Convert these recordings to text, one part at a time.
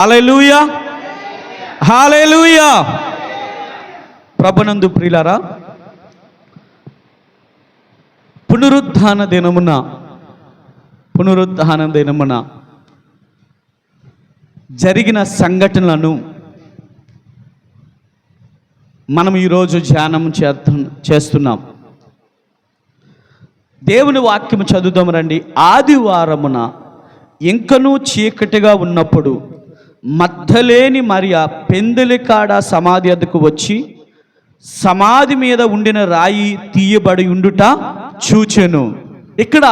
హల్లెలూయా, హల్లెలూయా. ప్రభునందు ప్రియులారా, పునరుత్థాన దినమున జరిగిన సంఘటనలను మనం ఈరోజు ధ్యానం చేస్తున్నాం. దేవుని వాక్యం చదువుదాం రండి. ఆదివారమున ఇంకనూ చీకటిగా ఉన్నప్పుడు మగ్దలేని మరియా పెందెలి కాడ సమాధి వద్దకు వచ్చి సమాధి మీద ఉండిన రాయి తీయబడి ఉండుట చూచెను. ఇక్కడ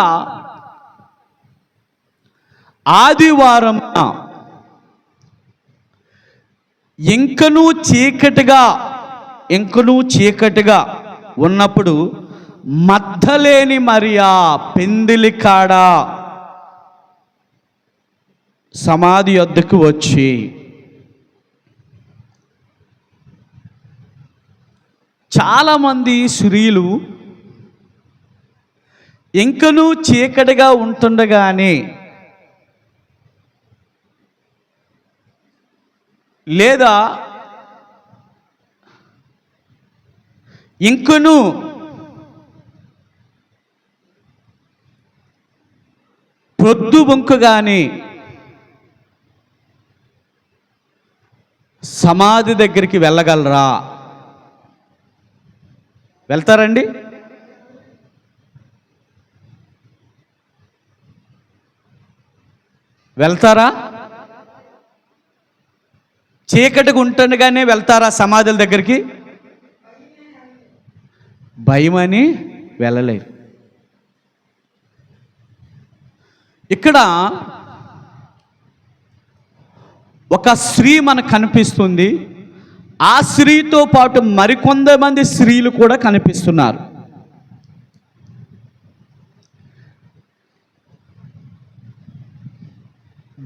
ఆదివారం ఇంకనూ చీకటిగా ఉన్నప్పుడు మగ్దలేని మరియా పెందెలి కాడ సమాధి వద్దకు వచ్చి, చాలామంది స్త్రీలు ఇంకనూ చీకటిగా ఉంటుండగానే లేదా ఇంకనూ పొద్దు బొంకగానే సమాధి దగ్గరికి వెళ్ళగలరా? వెళ్తారండి? వెళ్తారా? చీకటిగా ఉంటుండగానే వెళ్తారా సమాధుల దగ్గరికి? భయమని వెళ్ళలేరు. ఇక్కడ ఒక స్త్రీ మనకు కనిపిస్తుంది. ఆ స్త్రీతో పాటు మరికొంతమంది స్త్రీలు కూడా కనిపిస్తున్నారు.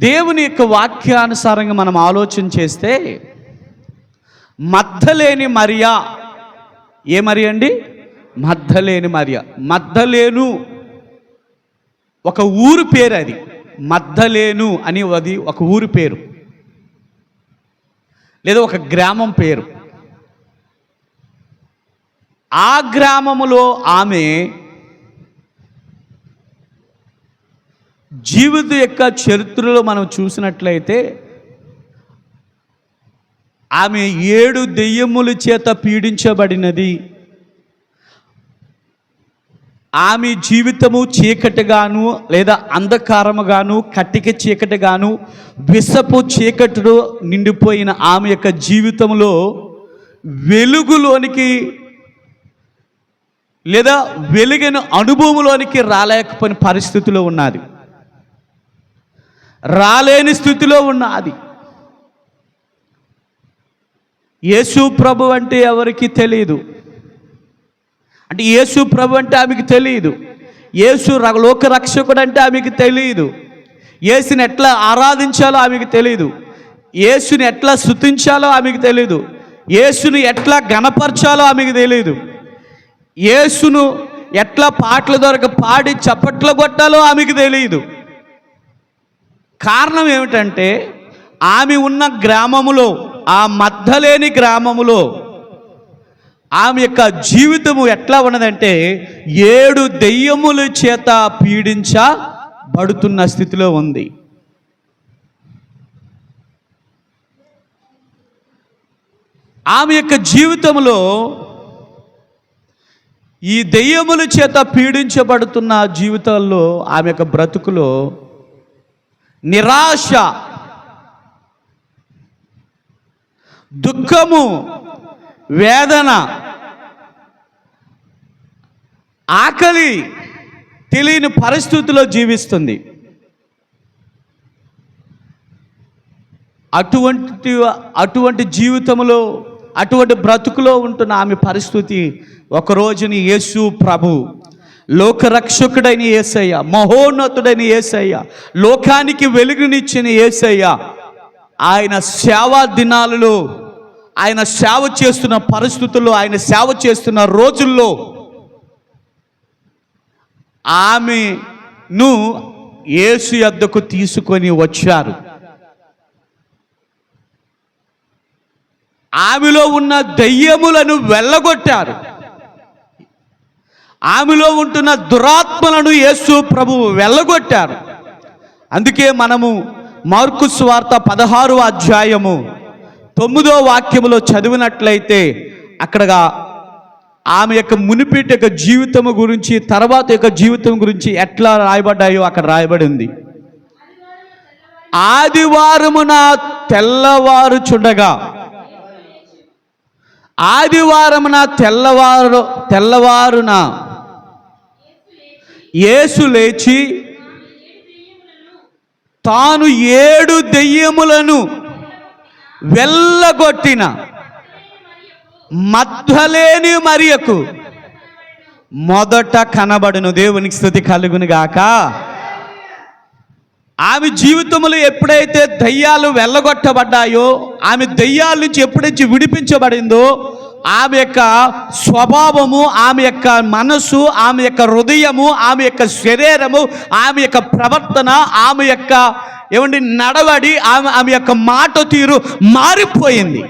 దేవుని యొక్క వాక్యానుసారంగా మనం ఆలోచన చేస్తే మగ్దలేని మరియా, ఏ మరియా అండి? మగ్దలేని మరియా. మగ్దలేను ఒక ఊరు పేరు. అది మగ్దలేను అని అది ఒక ఊరు పేరు లేదా ఒక గ్రామం పేరు. ఆ గ్రామములో ఆమె జీవిత యొక్క చరిత్రలో మనం చూసినట్లయితే ఆమె 7 దెయ్యముల చేత పీడించబడినది. ఆమె జీవితము చీకటిగాను లేదా అంధకారముగాను కట్టిక చీకటిగాను విషపు చీకటిలో నిండిపోయిన ఆమె యొక్క జీవితంలో వెలుగులోనికి లేదా వెలుగైన అనుభవంలోనికి రాలేకపోయిన పరిస్థితిలో ఉన్నది, రాలేని స్థితిలో ఉన్నది. యేసు ప్రభు అంటే ఎవరికి తెలియదు. అంటే యేసు ప్రభు అంటే ఆమెకు తెలియదు. యేసు లోక రక్షకుడు అంటే ఆమెకు తెలియదు. యేసుని ఎట్లా ఆరాధించాలో ఆమెకు తెలియదు. యేసుని ఎట్లా స్తుతించాలో ఆమెకు తెలియదు. యేసుని ఎట్లా గణపరచాలో ఆమెకు తెలియదు. యేసును ఎట్లా పాటల ద్వారా పాడి చప్పట్లు కొట్టాలో ఆమెకు తెలియదు. కారణం ఏమిటంటే ఆమె ఉన్న గ్రామములో, ఆ మగ్దలేని గ్రామములో ఆమె యొక్క జీవితము ఎట్లా ఉన్నదంటే 7 దెయ్యముల చేత పీడించబడుతున్న స్థితిలో ఉంది. ఆమె యొక్క జీవితంలో ఈ దెయ్యముల చేత పీడించబడుతున్న జీవితాల్లో ఆమె యొక్క బ్రతుకులో నిరాశ, దుఃఖము, వేదన, ఆకలి తెలియని పరిస్థితుల్లో జీవిస్తుంది. అటువంటి జీవితంలో, అటువంటి బ్రతుకులో ఉంటున్న ఆమె పరిస్థితి ఒక రోజుని యేసు ప్రభు, లోకరక్షకుడైన యేసయ్య, మహోన్నతుడైన యేసయ్య, లోకానికి వెలుగునిచ్చిన యేసయ్య, ఆయన సేవా దినాలలో, ఆయన సేవ చేస్తున్న పరిస్థితుల్లో, ఆయన సేవ చేస్తున్న రోజుల్లో ఆమెను యేసు యొద్దకు తీసుకొని వచ్చారు. ఆమెలో ఉన్న దయ్యములను వెళ్ళగొట్టారు. ఆమెలో ఉంటున్న దురాత్మలను యేసు ప్రభువు వెళ్ళగొట్టారు. అందుకే మనము మార్కు సువార్త 16వ అధ్యాయము 9వ వాక్యములో చదివినట్లయితే అక్కడగా ఆమె యొక్క మునిపేట యొక్క జీవితం గురించి, తర్వాత యొక్క జీవితం గురించి ఎట్లా రాయబడ్డాయో అక్కడ రాయబడింది. ఆదివారమున తెల్లవారున యేసు లేచి తాను 7 దెయ్యములను వెళ్ళగొట్టిన మగ్దలేని మరియకు మొదట కనబడును. దేవునికి స్తుతి కలుగును గాక. ఆమె జీవితంలో ఎప్పుడైతే దయ్యాలు వెళ్ళగొట్టబడ్డాయో, ఆమె దయ్యాల నుంచి ఎప్పుడైతే విడిపించబడిందో, ఆమె యొక్క స్వభావము, ఆమె యొక్క మనసు, ఆమె యొక్క హృదయము, ఆమె యొక్క శరీరము, ఆమె యొక్క ప్రవర్తన, ఆమె యొక్క నడవడి, ఆమె యొక్క మాట తీరు మారిపోయింది.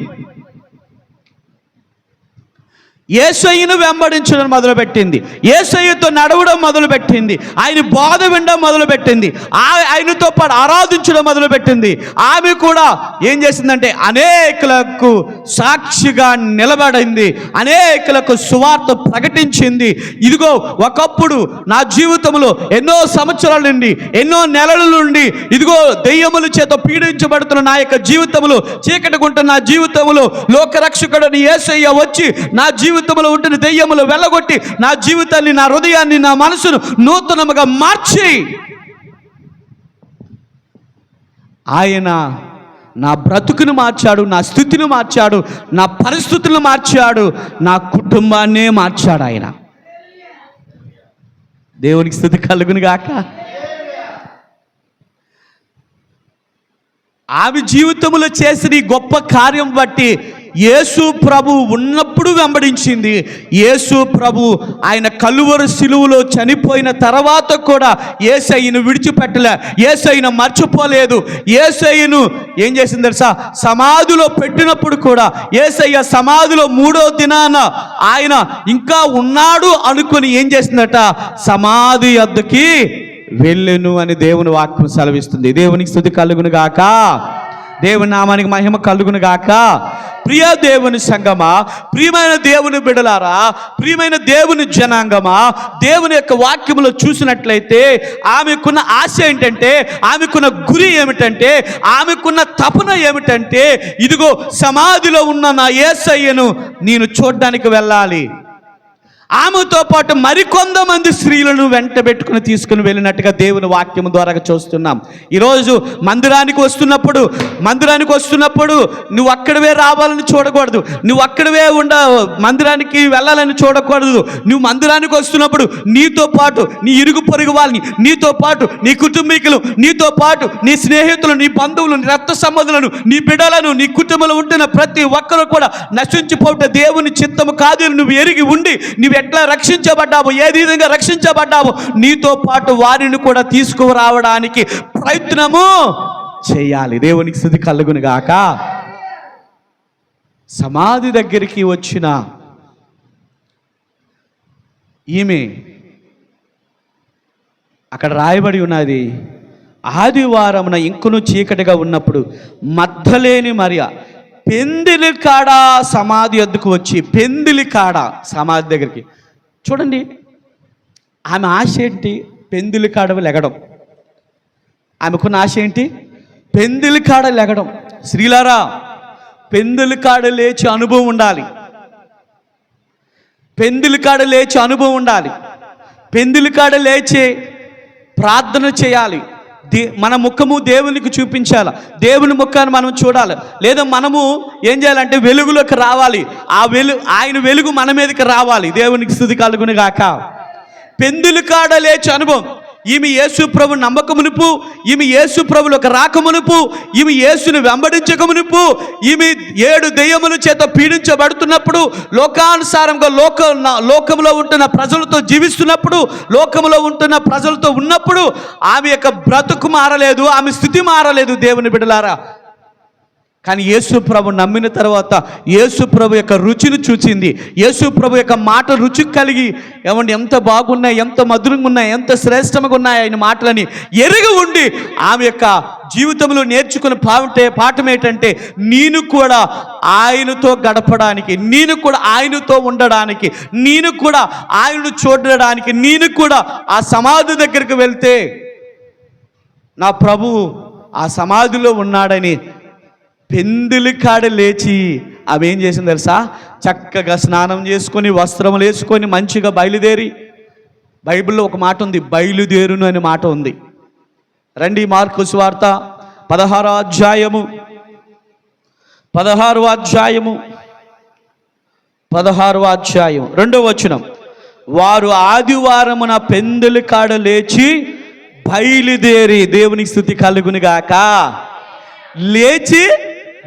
యేసయ్యను వెంబడించడం మొదలుపెట్టింది. యేసయ్యతో నడవడం మొదలుపెట్టింది. ఆయన బోధ వినడం మొదలుపెట్టింది. ఆయనతో పాటు ఆరాధించడం మొదలుపెట్టింది. ఆమె కూడా ఏం చేసిందంటే అనేకులకు సాక్షిగా నిలబడింది, అనేకులకు సువార్త ప్రకటించింది. ఇదిగో ఒకప్పుడు నా జీవితంలో ఎన్నో సంవత్సరాల నుండి, ఎన్నో నెలల నుండి ఇదిగో దెయ్యముల చేత పీడించబడుతున్న నా యొక్క జీవితంలో, చీకటి గుంటున్న నా జీవితంలో లోకరక్షకుడని యేసయ్య వచ్చి నా జీవితంలో ఉంటున్న దెయ్యములు వెళ్ళగొట్టి నా జీవితాన్ని, నా హృదయాన్ని, నా మనసును నూతనముగా మార్చి ఆయన నా బ్రతుకును మార్చాడు, నా స్థితిని మార్చాడు, నా పరిస్థితులను మార్చాడు, నా కుటుంబాన్నే మార్చాడు ఆయన. దేవునికి స్తుతి కలుగును గాక. ఆమె జీవితంలో చేసిన ఈ గొప్ప కార్యం బట్టి యేసు ప్రభు ఉన్నప్పుడు వెంబడించింది. యేసు ప్రభు ఆయన కలువరి శిలువలో చనిపోయిన తర్వాత కూడా యేసయ్యను విడిచిపెట్టలే, యేసయ్యను మర్చిపోలేదు. యేసయ్యను ఏం చేసింది తెలుసా? సమాధిలో పెట్టినప్పుడు కూడా యేసయ్య సమాధిలో 3వ దినాన ఆయన ఇంకా ఉన్నాడు అనుకుని ఏం చేసిందట? సమాధి వద్దకి వెళ్ళెను అని దేవుని వాక్యం సెలవిస్తుంది. దేవునికి స్తుతి కలుగును గాక. దేవుని నామానికి మహిమ కలుగును గాక. ప్రియ దేవుని సంగమా, ప్రియమైన దేవుని బిడలారా, ప్రియమైన దేవుని జనాంగమా, దేవుని యొక్క వాక్యములో చూసినట్లయితే ఆమెకున్న ఆశ ఏంటంటే, ఆమెకున్న గురి ఏమిటంటే, ఆమెకున్న తపన ఏమిటంటే, ఇదిగో సమాధిలో ఉన్న నా యేసయ్యను నేను చూడడానికి వెళ్ళాలి. ఆమెతో పాటు మరికొంతమంది స్త్రీలను వెంట పెట్టుకుని తీసుకుని వెళ్ళినట్టుగా దేవుని వాక్యం ద్వారా చూస్తున్నాం. ఈరోజు మందిరానికి వస్తున్నప్పుడు నువ్వు అక్కడవే రావాలని చూడకూడదు, నువ్వు అక్కడవే మందిరానికి వెళ్ళాలని చూడకూడదు. నువ్వు మందిరానికి వస్తున్నప్పుడు నీతో పాటు నీ ఇరుగు పొరుగు వాళ్ళని, నీతో పాటు నీ కుటుంబీకులు, నీతో పాటు నీ స్నేహితులు, నీ బంధువులు, నీ రక్త సంబంధులను, నీ బిడ్డలను, నీ కుటుంబంలో ఉంటున్న ప్రతి ఒక్కరు కూడా నశించిపోవట దేవుని చిత్తము కాదు. నువ్వు ఎరిగి ఉండి నువ్వు ఎట్లా రక్షించబడ్డావు, ఏ విధంగా రక్షించబడ్డావు, నీతో పాటు వారిని కూడా తీసుకురావడానికి ప్రయత్నము చేయాలి. దేవునికి స్తుతి కలుగును గాక. సమాధి దగ్గరికి వచ్చిన ఈమె అక్కడ రాయబడి ఉన్నది, ఆదివారమున ఇంకను చీకటిగా ఉన్నప్పుడు మగ్దలేని మరియ పెందిలి కాడ సమాధి వద్దకు వచ్చి, పెందిలి కాడ సమాధి దగ్గరికి చూడండి. ఆమె ఆశ ఏంటి? పెందిలి కాడ లెగడం. ఆమెకున్న ఆశ ఏంటి? పెందిలి కాడ లెగడం. స్త్రీలారా, పెందిలి కాడ లేచి అనుభవం ఉండాలి. పెందిలి కాడ లేచి అనుభవం ఉండాలి. పెందిలి కాడ లేచి ప్రార్థన చేయాలి. మన ముఖము దేవునికి చూపించాలి, దేవుని ముఖాన్ని మనం చూడాలి. లేదా మనము ఏం చేయాలంటే వెలుగులోకి రావాలి. ఆయన వెలుగు మన మీదకి రావాలి. దేవునికి స్తుతి కలుగును గాక. పెందులు కాడ లేచి అనుభవం. ఈమె యేసు ప్రభు నమ్మకమునుపు, ఈమె యేసు ప్రభులకు రాకమునుపు, ఈమె యేసును వెంబడించకమునుపు, ఈమె 7 దెయ్యముల చేత పీడించబడుతున్నప్పుడు, లోకానుసారంగా లోకంలో ఉంటున్న ప్రజలతో జీవిస్తున్నప్పుడు, లోకంలో ఉంటున్న ప్రజలతో ఉన్నప్పుడు ఆమె యొక్క బ్రతుకు మారలేదు, ఆమె స్థితి మారలేదు. దేవుని బిడ్డలారా, కానీ యేసు ప్రభు నమ్మిన తర్వాత యేసు ప్రభు యొక్క రుచిని చూసింది. యేసు ప్రభు యొక్క మాట రుచి కలిగి ఏమండి ఎంత బాగున్నాయి, ఎంత మధురంగా ఉన్నాయి, ఎంత శ్రేష్టంగా ఉన్నాయి ఆయన మాటలని ఎరిగి ఉండి ఆమె యొక్క జీవితంలో నేర్చుకున్న పాఠం ఏంటంటే, నేను కూడా ఆయనతో గడపడానికి, నేను కూడా ఆయనతో ఉండడానికి, నేను కూడా ఆయనను చూడడానికి, నేను కూడా ఆ సమాధి దగ్గరికి వెళ్తే నా ప్రభువు ఆ సమాధిలో ఉన్నాడని పెందులి కాడ లేచి ఆమె ఏం చేసింది తెలుసా? చక్కగా స్నానం చేసుకొని వస్త్రములు వేసుకొని మంచిగా బయలుదేరి, బైబిల్లో ఒక మాట ఉంది, బయలుదేరును అనే మాట ఉంది. రండి మార్కు సువార్త 16వ అధ్యాయము 2వ వచనం. వారు ఆదివారమున పెందులి కాడ లేచి బయలుదేరి, దేవునికి స్తుతి కలుగునుగాక, లేచి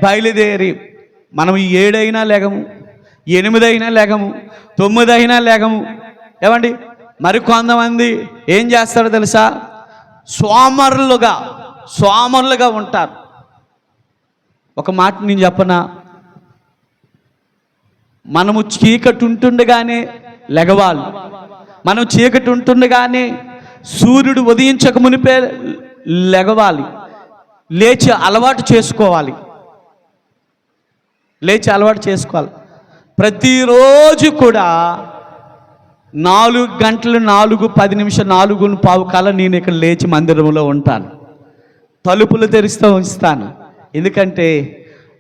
బయలుదేరి. మనం 7 అయినా లేగము, 8 అయినా లేగము, 9 అయినా లేగము. ఏమండి మరి కొంతమంది ఏం చేస్తారో తెలుసా? సోమరులుగా ఉంటారు. ఒక మాట నేను చెప్పనా, మనము చీకటి ఉంటుండగానే లెగవాలి. మనం చీకటి ఉంటుండగానే సూర్యుడు ఉదయించక మునిపే లెగవాలి, లేచి అలవాటు చేసుకోవాలి. ప్రతిరోజు కూడా 4 గంటలు 4:10 4:15 నేను ఇక్కడ లేచి మందిరంలో ఉంటాను. తలుపులు తెరిస్తూ ఉంచుతాను. ఎందుకంటే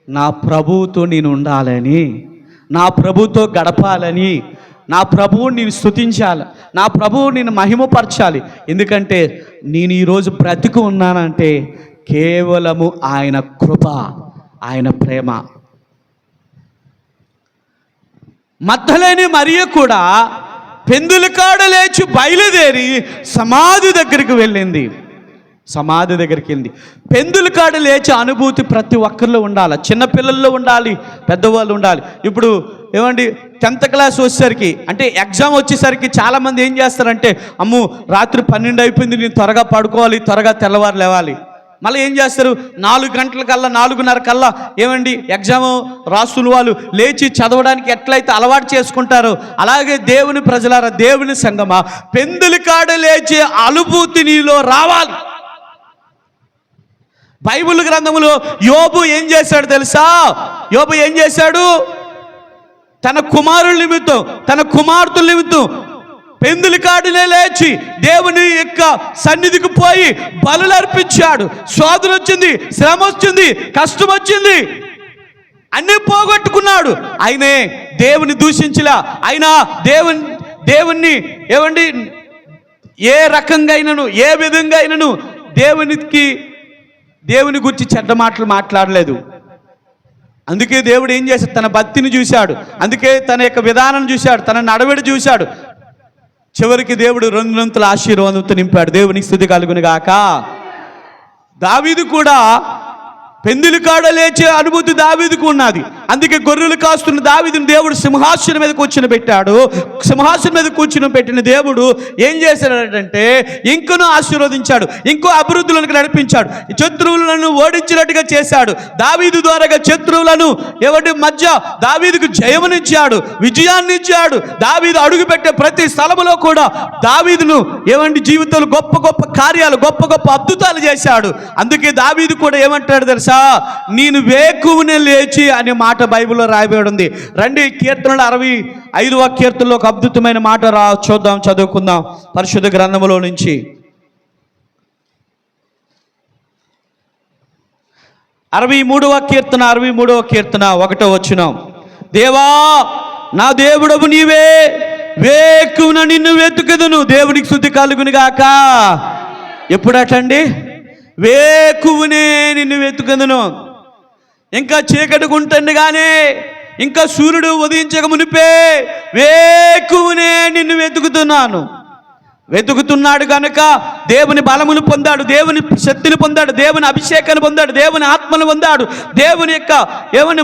నా ప్రభువుతో నేను ఉండాలని, నా ప్రభువుతో గడపాలని, నా ప్రభువు నేను స్తుతించాలి, నా ప్రభువు నేను మహిమపరచాలి. ఎందుకంటే నేను ఈరోజు బ్రతికి ఉన్నానంటే కేవలము ఆయన కృప, ఆయన ప్రేమ. మగ్దలేని మరియ కూడా పెందుల కాడ లేచి బయలుదేరి సమాధి దగ్గరికి వెళ్ళింది. పెందుల కాడ లేచి అనుభూతి ప్రతి ఒక్కరిలో ఉండాలి. చిన్నపిల్లల్లో ఉండాలి, పెద్దవాళ్ళు ఉండాలి. ఇప్పుడు ఏమండి 10th క్లాస్ వచ్చేసరికి, అంటే ఎగ్జామ్ వచ్చేసరికి చాలామంది ఏం చేస్తారంటే, అమ్ము రాత్రి 12 అయిపోయింది, నేను త్వరగా పడుకోవాలి, త్వరగా తెల్లవారు లేవాలి. మళ్ళీ ఏం చేస్తారు, 4 గంటలకల్లా 4:30 కల్లా ఏమండి ఎగ్జామ్ రాస్తున్న వాళ్ళు లేచి చదవడానికి ఎట్లయితే అలవాటు చేసుకుంటారో, అలాగే దేవుని ప్రజలారా, దేవుని సంగమా, పెందుల కాడ లేచి అనుభూతి నీలో రావాలి. బైబిల్ గ్రంథంలో యోబు ఏం చేశాడు తెలుసా? యోబు ఏం చేశాడు? తన కుమారుల నిమిత్తం, తన కుమార్తెల నిమిత్తం పెందుల కాడనే లేచి దేవుని యొక్క సన్నిధికి పోయి బలులు అర్పించాడు. శోధన వచ్చింది, శ్రమ వచ్చింది, కష్టం వచ్చింది, అన్నీ పోగొట్టుకున్నాడు. ఆయనే దేవుని దూషించలా. అయినా దేవుణ్ణి ఏమండి ఏ రకంగా అయినను, ఏ విధంగా అయినను దేవుని గురించి చెడ్డ మాటలు మాట్లాడలేదు. అందుకే దేవుడు ఏం చేశాడు? తన భక్తిని చూశాడు, అందుకే తన యొక్క విధానం చూశాడు, తన నడవడి చూశాడు. చివరికి దేవుడు 2 ఆశీర్వాదంతో నింపాడు. దేవునికి స్తుతి కలుగునుగాక. దావీదు కూడా పెందుల కాడ లేచే అనుభూతి దావీదుకు ఉన్నది. అందుకే గొర్రెలు కాస్తున్న దావీదుని దేవుడు సింహాసనం మీద కూర్చుని పెట్టాడు. సింహాసనం మీద కూర్చుని పెట్టిన దేవుడు ఏం చేశాడంటే ఇంకనూ ఆశీర్వదించాడు, ఇంకో అభివృద్ధులకు నడిపించాడు, శత్రువులను ఓడించినట్టుగా చేశాడు. దావీదు ద్వారాగా శత్రువులను ఎవరి మధ్య దావీదుకు జయమునిచ్చాడు, విజయాన్ని ఇచ్చాడు. దావీదు అడుగుపెట్టే ప్రతి స్థలములో కూడా దావీదును జీవితంలో గొప్ప గొప్ప కార్యాలు, గొప్ప గొప్ప అద్భుతాలు చేశాడు. అందుకే దావీదు కూడా ఏమంటాడు తెలుసా? నేను వేకువనే లేచి అనే మాట బైబిల్లో రాయబడి ఉంది. రండి కీర్తనలు 65వ కీర్తనలో ఒక అద్భుతమైన మాట చూద్దాం, చదువుకుందాం పరిశుద్ధ గ్రంథములో నుంచి. 63వ కీర్తన 1వ వచనం. దేవా నా దేవుడవు నీవే, వేకువన నిన్ను వెతుకుదును. దేవునికి స్తుతి కలుగునుగాక. ఎప్పుడటండి? వేకువనే నిన్ను వెతుకుదును. ఇంకా చీకటి గుంటుండగానే, ఇంకా సూర్యుడు ఉదయించక మునిపే వేకువనే నిన్ను వెతుకుతున్నాను. వెతుకుతున్నాడు కనుక దేవుని బలమును పొందాడు, దేవుని శక్తిని పొందాడు, దేవుని అభిషేకాన్ని పొందాడు, దేవుని ఆత్మను పొందాడు, దేవుని యొక్క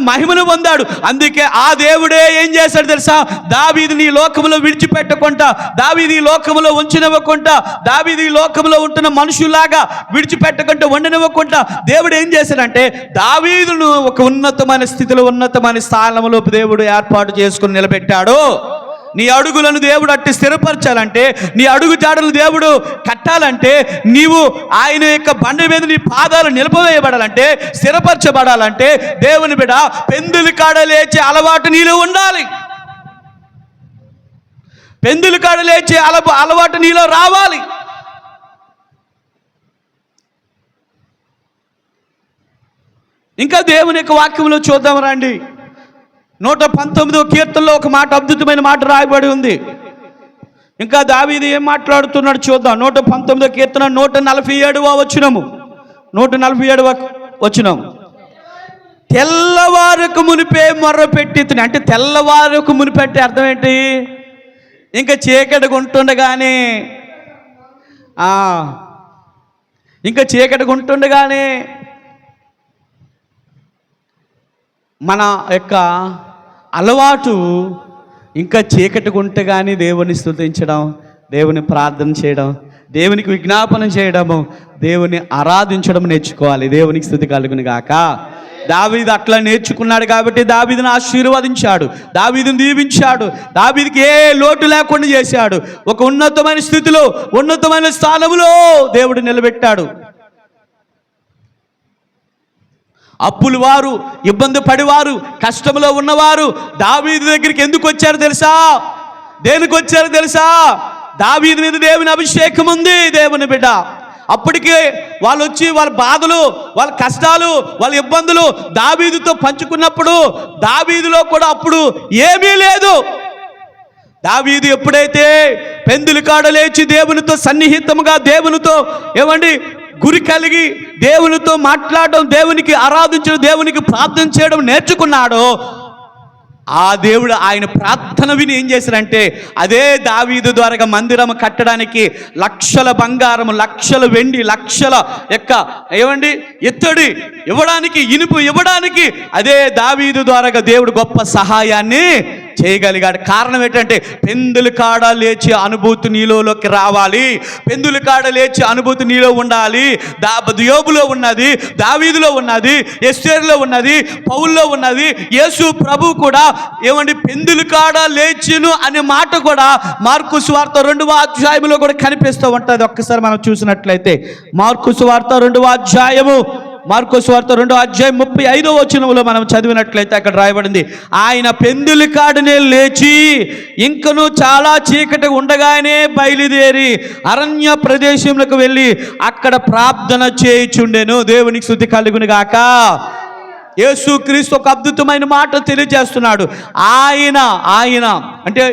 మహిమను పొందాడు. అందుకే ఆ దేవుడే ఏం చేశాడు తెలుసా? దావీదుని ఈ లోకములో విడిచిపెట్టకుండా, దావీదు ఈ లోకములో ఉంచనివ్వకుండా, దావీదు ఈ లోకములో ఉంటున్న మనుషులాగా విడిచిపెట్టకుండా ఉండనివ్వకుండా దేవుడు ఏం చేశాడంటే దావీదును ఒక ఉన్నతమైన స్థితిలో, ఉన్నతమైన స్థానంలో దేవుడు ఏర్పాటు చేసుకుని నిలబెట్టాడు. నీ అడుగులను దేవుడు అట్టి స్థిరపరచాలంటే, నీ అడుగు జాడలు దేవుడు కట్టాలంటే, నీవు ఆయన యొక్క బండ మీద నీ పాదాలు నిలపవేయబడాలంటే, స్థిరపరచబడాలంటే, దేవుని బిడ్డ పెందులు కాడ లేచే అలవాటు నీలో ఉండాలి. పెందులు కాడ లేచే అలవాటు నీలో రావాలి. ఇంకా దేవుని యొక్క వాక్యంలో చూద్దాం రండి. 119వ కీర్తనలో ఒక మాట, అద్భుతమైన మాట రాయబడి ఉంది. ఇంకా దావీదు ఏం మాట్లాడుతున్నాడు చూద్దాం. 119వ కీర్తన 147వ వచనము. 147వ వచనం. తెల్లవారుకు మునిపే మొర్ర పెట్టి, అంటే తెల్లవారుకు మునిపెట్టే అర్థం ఏంటి? ఇంకా చీకటిగా ఉంటుండగానే, ఇంకా చీకటిగా ఉంటుండగానే మన యొక్క అలవాటు ఇంకా చీకటిగా ఉంటే కానీ దేవుని స్తుతించడం, దేవుని ప్రార్థన చేయడం, దేవునికి విజ్ఞాపన చేయడము, దేవుని ఆరాధించడం నేర్చుకోవాలి. దేవునికి స్తుతి కలుగును గాక. దావీదు అట్లా నేర్చుకున్నాడు కాబట్టి దావీదును ఆశీర్వదించాడు, దావీదును దీవించాడు, దావీదుకి ఏ లోటు లేకుండా చేశాడు. ఒక ఉన్నతమైన స్థితిలో, ఉన్నతమైన స్థానంలో దేవుడు నిలబెట్టాడు. అప్పులు వారు, ఇబ్బంది పడివారు, కష్టంలో ఉన్నవారు దావీదు దగ్గరికి ఎందుకు వచ్చారు తెలుసా? దేనికి వచ్చారు తెలుసా? దావీదు మీద దేవుని అభిషేకం ఉంది. దేవుని బిడ్డ అప్పటికే వాళ్ళు వచ్చి వాళ్ళ బాధలు, వాళ్ళ కష్టాలు, వాళ్ళ ఇబ్బందులు దావీదుతో పంచుకున్నప్పుడు దావీదులో కూడా అప్పుడు ఏమీ లేదు. దావీదు ఎప్పుడైతే పెందులు కాడ లేచి దేవునితో సన్నిహితముగా, దేవునితో గురి కలిగి దేవునితో మాట్లాడడం, దేవునికి ఆరాధించడం, దేవునికి ప్రార్థన చేయడం నేర్చుకున్నాడో, ఆ దేవుడు ఆయన ప్రార్థన విని ఏం చేశారంటే అదే దావీదు ద్వారా మందిరం కట్టడానికి లక్షల బంగారము, లక్షల వెండి, లక్షల యొక్క ఇత్తడి ఇవ్వడానికి, ఇనుపు ఇవ్వడానికి అదే దావీదు ద్వారా దేవుడు గొప్ప సహాయాన్ని చేయగలిగాడు. కారణం ఏంటంటే పెందులు కాడ లేచి అనుభూతి నీలోకి రావాలి. పెందులు కాడ లేచి అనుభూతి నీలో ఉండాలి. యోబులో ఉన్నది, దావీదులో ఉన్నది, ఎస్తేరులో ఉన్నది, పౌల్లో ఉన్నది. యేసు ప్రభు కూడా పెందులు కాడ లేచిను అనే మాట కూడా మార్కు సువార్త 2వ అధ్యాయంలో కూడా కనిపిస్తూ ఉంటుంది. ఒక్కసారి మనం చూసినట్లయితే మార్కు సువార్త 2వ అధ్యాయము, మార్కు సువార్త 2వ అధ్యాయం 35వ వచనంలో మనం చదివినట్లయితే అక్కడ రాయబడింది, ఆయన పెందులి కాడనే లేచి ఇంకను చాలా చీకటి ఉండగానే బయలుదేరి అరణ్య ప్రదేశంలోకి వెళ్ళి అక్కడ ప్రార్థన చేయుచుండెను. దేవునికి స్తుతి కలుగును గాక. యేసుక్రీస్తు ఒక అద్భుతమైన మాట తెలియజేస్తున్నాడు. ఆయన అంటే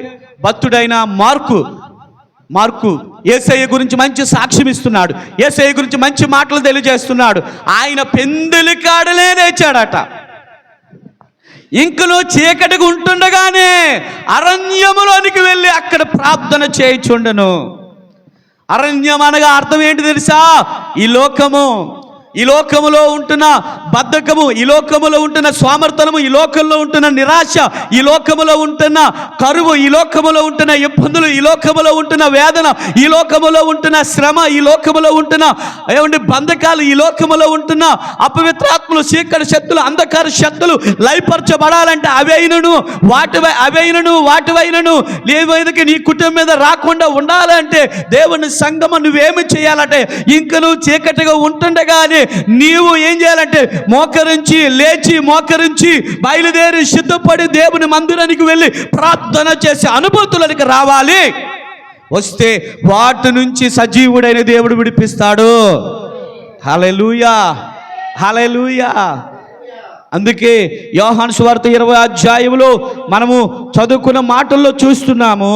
భక్తుడైన మార్కు యేసయ్య గురించి మంచి సాక్ష్యం ఇస్తున్నాడు. యేసయ్య గురించి మంచి మాటలు తెలియజేస్తున్నాడు. ఆయన పెందులి కాడలే లేచాడట. ఇంకను చీకటిగా ఉంటుండగానే అరణ్యములోనికి వెళ్ళి అక్కడ ప్రార్థన చేయుచుండెను. అరణ్యం అనగా అర్థం ఏంటి తెలుసా? ఈ లోకములో ఉంటున్న బద్ధకము, ఈ లోకములో ఉంటున్న స్వామర్థనము, ఈ లోకంలో ఉంటున్న నిరాశ, ఈ లోకములో ఉంటున్న కరువు, ఈ లోకములో ఉంటున్న ఇబ్బందులు, ఈ లోకములో ఉంటున్న వేదన, ఈ లోకములో ఉంటున్న శ్రమ, ఈ లోకములో ఉంటున్న బంధకాలు, ఈ లోకములో ఉంటున్న అపవిత్రాత్మలు, చీకటి శక్తులు, అంధకార శక్తులు లయపరచబడాలంటే వాటివైనను లేవైనకి నీ కుటుంబం మీద రాకుండా ఉండాలంటే దేవుని సంగమ నువ్వేమి చేయాలంటే ఇంక నువ్వు చీకటిగా ఉంటుండగానే నీవు ఏం చేయాలంటే మోకరించి బయలుదేరి సిద్ధపడి దేవుని మందిరానికి వెళ్ళి ప్రార్థన చేసే అనుభూతులకి రావాలి. వస్తే వాటి నుంచి సజీవుడైన దేవుడు విడిపిస్తాడు. హల్లెలూయా, హల్లెలూయా. అందుకే యోహాను సువార్త 20వ అధ్యాయంలో మనము చదువుకున్న మాటల్లో చూస్తున్నాము.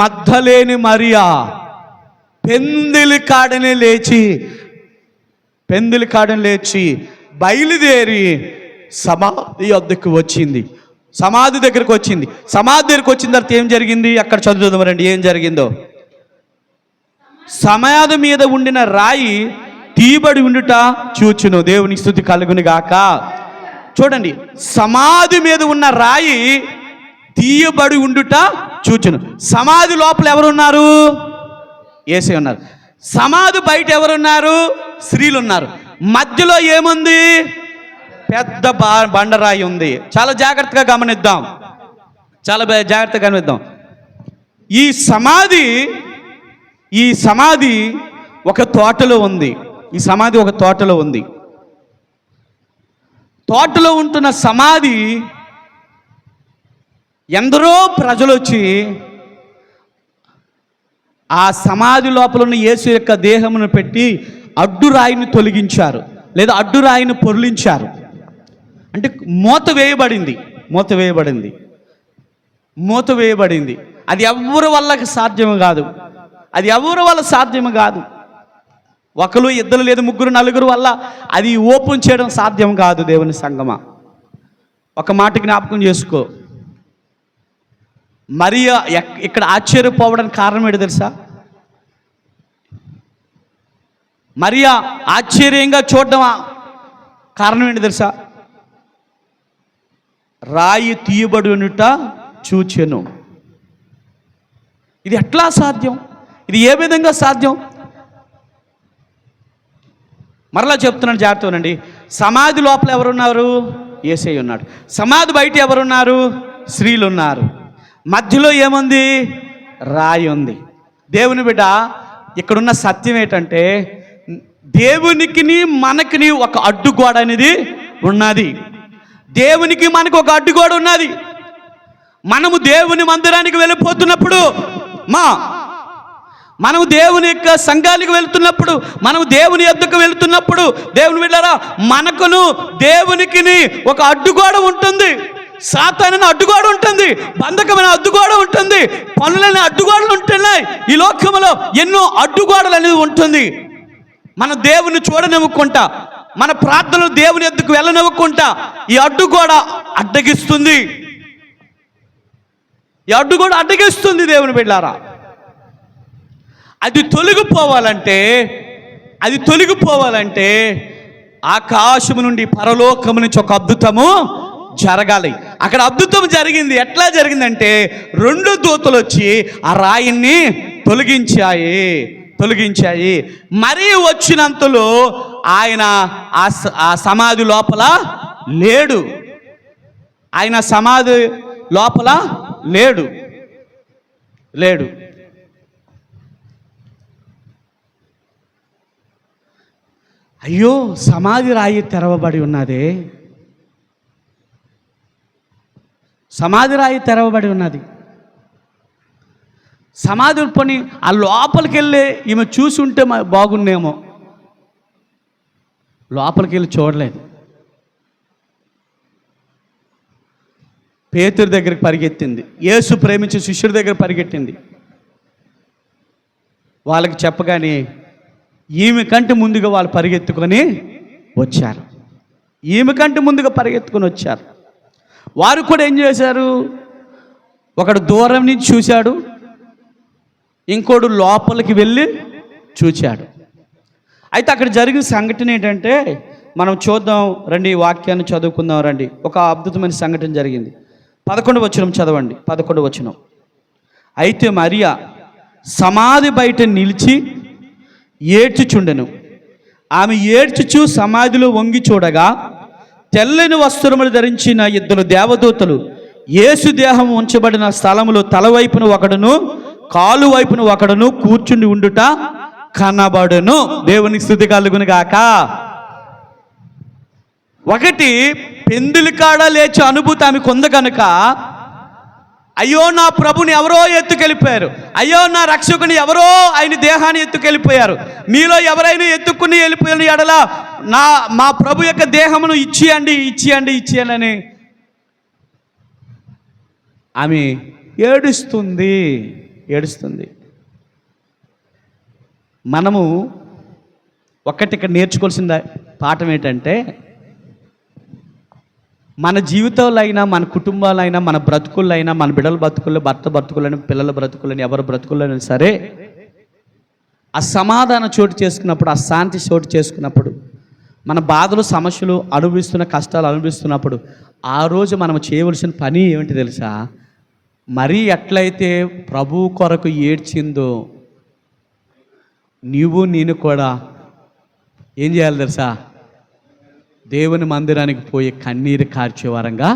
మగ్దలేని మరియా పెందులి కాడనే లేచి బయలుదేరి సమాధి వద్దకు వచ్చింది. సమాధి దగ్గరకు వచ్చింది. సమాధి దగ్గరకు వచ్చిన తర్వాత ఏం జరిగింది అక్కడ చదువుదాం రండి. ఏం జరిగిందో సమాధి మీద ఉండిన రాయి తీయబడి ఉండుట చూచును. దేవునికి స్తుతి కలుగును గాక. చూడండి, సమాధి మీద ఉన్న రాయి తీయబడి ఉండుట చూచును. సమాధి లోపల ఎవరున్నారు? యేసే ఉన్నారు. సమాధి బయట ఎవరున్నారు? స్త్రీలు ఉన్నారు. మధ్యలో ఏముంది? పెద్ద బండరాయి ఉంది. చాలా జాగ్రత్తగా గమనిద్దాం, చాలా జాగ్రత్తగా గమనిద్దాం. ఈ సమాధి ఒక తోటలో ఉంది. ఈ సమాధి ఒక తోటలో ఉంది. తోటలో ఉంటున్న సమాధి ఎందరో ప్రజలు వచ్చి ఆ సమాధి లోపల ఉన్న యేసు యొక్క దేహమును పెట్టి అడ్డురాయిని తొలగించారు, లేదా అడ్డురాయిని పొర్లించారు. అంటే మూత వేయబడింది. అది ఎవరి వల్ల సాధ్యము కాదు. ఒకరు, ఇద్దరు, లేదు ముగ్గురు, నలుగురు వల్ల అది ఓపెన్ చేయడం సాధ్యం కాదు. దేవుని సంగమా, ఒక మాట జ్ఞాపకం చేసుకో. మరియా ఇక్కడ ఆశ్చర్యపోవడానికి కారణం ఏంటో తెలుసా? మరియా ఆశ్చర్యంగా చూడడం కారణం ఏంటో తెలుసా? రాయి తీయబడి ఉండుట చూచెను. ఇది ఎట్లా సాధ్యం? ఇది ఏ విధంగా సాధ్యం? మరలా చెప్తున్నాను, జాగ్రత్తనండి. సమాధి లోపల ఎవరున్నారు? యేసయ్య ఉన్నాడు. సమాధి బయట ఎవరున్నారు? స్త్రీలు ఉన్నారు. మధ్యలో ఏముంది? రాయి ఉంది. దేవుని బిడ్డ, ఇక్కడున్న సత్యం ఏంటంటే, దేవునికి మనకిని ఒక అడ్డుగోడ అనేది ఉన్నది. దేవునికి మనకు ఒక అడ్డుగోడ ఉన్నది. మనము దేవుని మందిరానికి వెళ్ళిపోతున్నప్పుడు, మనము దేవుని యొక్క సంఘానికి వెళ్తున్నప్పుడు, మనము దేవుని యొద్దకు వెళ్తున్నప్పుడు, దేవుని బిడ్డలారా, మనకును దేవునికి ఒక అడ్డుగోడ ఉంటుంది. సాతానుని అడ్డుగోడ ఉంటుంది, బంధకమైన అడ్డుగోడ ఉంటుంది, పనులైన అడ్డుగోడలు ఉంటున్నాయి. ఈ లోకంలో ఎన్నో అడ్డుగోడలు అనేది ఉంటుంది. మన దేవుని చూడనివ్వకుండా, మన ప్రార్థనలు దేవుని యొద్దకు వెళ్ళనివ్వకుండా ఈ అడ్డుగోడ అడ్డగిస్తుంది. దేవుని బిడ్డలారా, అది తొలగిపోవాలంటే ఆకాశము నుండి, పరలోకము నుంచి ఒక అద్భుతము జరగాలి. అక్కడ అద్భుతం జరిగింది. ఎట్లా జరిగిందంటే, 2 దూతలు వచ్చి ఆ రాయిని తొలగించాయి. మరీ వచ్చినంతలో ఆయన ఆ సమాధి లోపల లేడు. అయ్యో, సమాధి రాయి తెరవబడి ఉన్నదే. సమాధి పని ఆ లోపలికి వెళ్ళి ఈమె చూసి ఉంటే బాగున్నేమో. లోపలికి వెళ్ళి చూడలేదు. పేతురు దగ్గరికి పరిగెత్తింది. యేసు ప్రేమించే శిష్యుడి దగ్గర పరిగెట్టింది. వాళ్ళకి చెప్పగానే ఈమె కంటే ముందుగా వాళ్ళు పరిగెత్తుకొని వచ్చారు. వారు కూడా ఏం చేశారు? ఒకడు దూరం నుంచి చూశాడు, ఇంకోడు లోపలికి వెళ్ళి చూశాడు. అయితే అక్కడ జరిగిన సంఘటన ఏంటంటే, మనం చూద్దాం రండి, ఈ వాక్యాన్ని చదువుకుందాం రండి. ఒక అద్భుతమైన సంఘటన జరిగింది. 11వ వచనం చదవండి. 11వ వచనం. అయితే మరియా సమాధి బయట నిలిచి ఏడ్చుచుండెను. ఆమె ఏడ్చుచు సమాధిలో వంగి చూడగా, తెల్లని వస్త్రములు ధరించిన 2 దేవదూతలు యేసు దేహం ఉంచబడిన స్థలములో తల వైపున ఒకడును, కాలు వైపున ఒకడును కూర్చుండి ఉండుట కనబడును. దేవునికి స్తుతి కలుగును గాక. ఒకటి, పెందులి కాడ లేచే అనుభూతి ఆమెకు ఉంది కనుక, అయ్యో నా ప్రభుని ఎవరో ఎత్తుకెళ్ళిపోయారు, అయ్యో నా రక్షకుని ఎవరో ఆయన దేహాన్ని ఎత్తుకెళ్ళిపోయారు, మీలో ఎవరైనా ఎత్తుకుని వెళ్ళిపోయిన ఎడల మా ప్రభు యొక్క దేహమును ఇచ్చియండి అని ఆమె ఏడుస్తుంది. మనము ఒక్కటి ఇక్కడ నేర్చుకోవాల్సిన పాఠం ఏంటంటే, మన జీవితంలో అయినా, మన కుటుంబాలు అయినా, మన బ్రతుకుల్లో అయినా, మన బిడ్డల బ్రతుకుల్లో, భర్త బ్రతుకులని, పిల్లల బ్రతుకులని, ఎవరి బ్రతుకుల్లోనైనా సరే, ఆ సమాధానం చోటు చేసుకున్నప్పుడు, ఆ శాంతి చోటు చేసుకున్నప్పుడు, మన బాధలు సమస్యలు అనుభవిస్తున్న కష్టాలు అనుభవిస్తున్నప్పుడు ఆ రోజు మనం చేయవలసిన పని ఏమిటి తెలుసా? మరీ ఎట్లయితే ప్రభు కొరకు ఏడ్చిందో నీవు నేను కూడా ఏం చేయాలి తెలుసా? దేవుని మందిరానికి పోయి కన్నీరు కార్చే వారంగా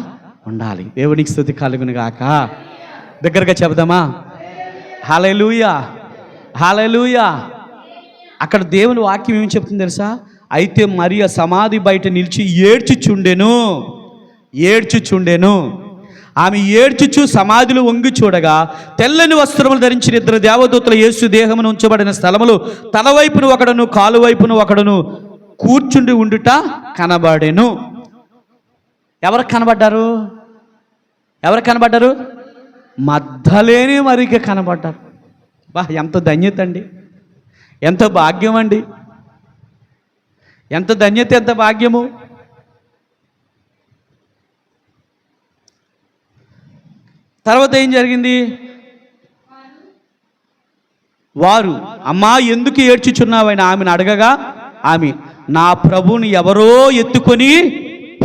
ఉండాలి. దేవునికి స్తుతి కలుగును గాక. దగ్గరగా చెబుదామా? హల్లెలూయా, హల్లెలూయా. అక్కడ దేవుని వాక్యం ఏమి చెప్తుంది తెలుసా? అయితే మరియ సమాధి బయట నిలిచి ఏడ్చుచుండెను. ఆమె ఏడ్చుచు సమాధిలో వంగి చూడగా తెల్లని వస్త్రములు ధరించిన ఇద్దరు దేవదూతలు యేసు దేహమును ఉంచబడిన స్థలములు తల వైపున ఒకడును కాలు వైపున ఒకడును కూర్చుండి ఉండుట కనబడెను. ఎవరు కనబడ్డారు? మగ్దలేనే మరికి కనబడ్డారు. బా, ఎంత ధన్యత అండి, ఎంత భాగ్యం అండి, ఎంత ధన్యత, ఎంత భాగ్యము. తర్వాత ఏం జరిగింది? వారు, అమ్మా ఎందుకు ఏడ్చుచున్నావని ఆమెను అడగగా ఆమె, నా ప్రభువుని ఎవరో ఎత్తుకొని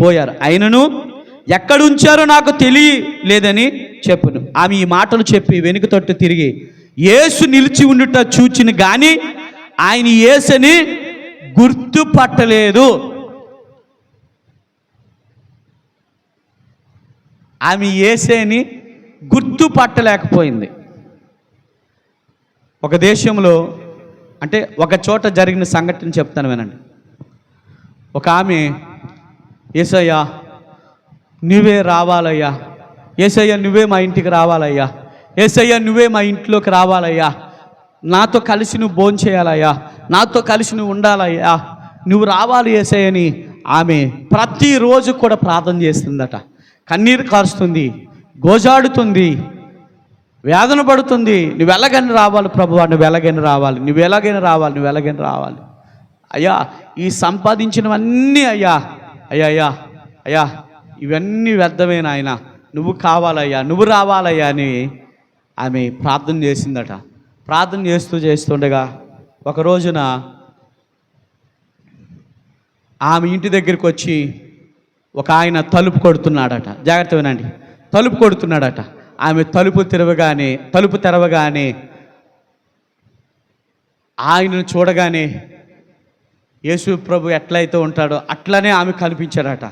పోయారు, ఆయనను ఎక్కడుంచారో నాకు తెలియలేదని చెప్పును. ఆమె ఈ మాటలు చెప్పి వెనుక తట్టు తిరిగి యేసు నిలిచి ఉండుట చూచిన గాని ఆయన యేసుని గుర్తుపట్టలేదు. ఆమె యేసుని గుర్తుపట్టలేకపోయింది. ఒక దేశంలో, అంటే ఒక చోట జరిగిన సంఘటన చెప్తాను వినండి. ఒక ఆమె, యేసయ్యా నువ్వే రావాలయ్యా, యేసయ్యా నువ్వే మా ఇంటికి రావాలయ్యా, యేసయ్యా నువ్వే మా ఇంట్లోకి రావాలయ్యా, నాతో కలిసి నువ్వు భోంచేయాలయ్యా, నాతో కలిసి నువ్వు ఉండాలయ్యా, నువ్వు రావాలి యేసయ్యని ఆమె ప్రతిరోజు కూడా ప్రార్థన చేస్తుందట. కన్నీరు కారుస్తుంది, గోజాడుతుంది, వేదన పడుతుంది. నువ్వు ఎలాగైనా రావాలి ప్రభువా, నువ్వు ఎలాగైనా రావాలి. అయ్యా ఈ సంపాదించినవన్నీ అయ్యా ఇవన్నీ వ్యర్థమైన ఆయన, నువ్వు కావాలయ్యా, నువ్వు రావాలయ్యా అని ఆమె ప్రార్థన చేసిందట. ప్రార్థన చేస్తుండగా ఒక రోజున ఆమె ఇంటి దగ్గరికి వచ్చి ఒక ఆయన తలుపు కొడుతున్నాడట. జాగ్రత్త వినండి, తలుపు కొడుతున్నాడట. ఆమె తలుపు తెరవగానే ఆయనను చూడగానే యేసు ప్రభు ఎట్లయితే ఉంటాడో అట్లనే ఆమె కనిపించాడట.